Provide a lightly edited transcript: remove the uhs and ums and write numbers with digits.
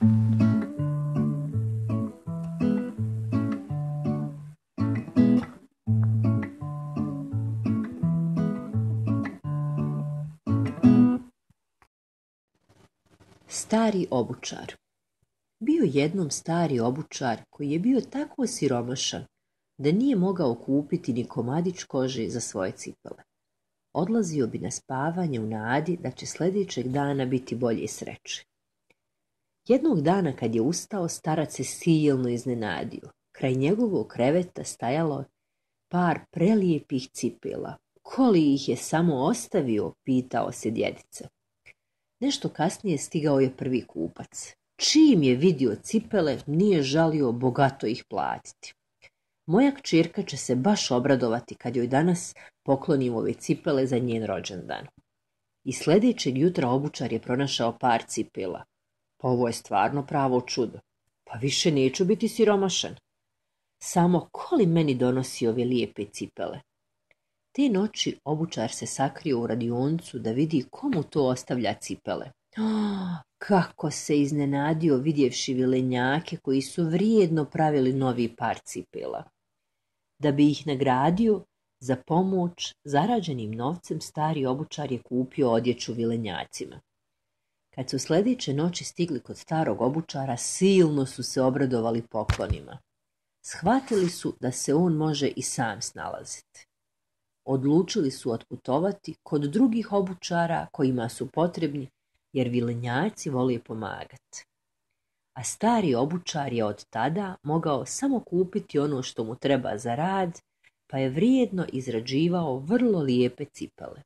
Stari obućar. Bio jednom stari obućar koji je bio tako siromašan da nije mogao kupiti ni komadić kože za svoje cipele. Odlazio bi na spavanje u nadi da će sljedećeg dana biti bolje sreće. Jednog dana kad je ustao, starac se silno iznenadio. Kraj njegovog kreveta stajalo par prelijepih cipela. Ko li ih je samo ostavio, pitao se djedica. Nešto kasnije stigao je prvi kupac. Čim je vidio cipele, nije žalio bogato ih platiti. Moja kćerka će se baš obradovati kad joj danas poklonim ove cipele za njen rođendan. I sljedećeg jutra obućar je pronašao par cipela. Pa ovo je stvarno pravo čudo. Pa više neću biti siromašan. Samo ko li meni donosi ove lijepe cipele? Te noći obućar se sakrio u radioncu da vidi komu to ostavlja cipele. Kako se iznenadio vidjevši vilenjake koji su vrijedno pravili novi par cipela. Da bi ih nagradio, za pomoć zarađenim novcem stari obućar je kupio odjeću vilenjacima. Kad su sljedeće noći stigli kod starog obućara, silno su se obradovali poklonima. Shvatili su da se on može i sam snalaziti. Odlučili su otputovati kod drugih obućara kojima su potrebni, jer vilenjaci vole pomagati. A stari obućar je od tada mogao samo kupiti ono što mu treba za rad, pa je vrijedno izrađivao vrlo lijepe cipele.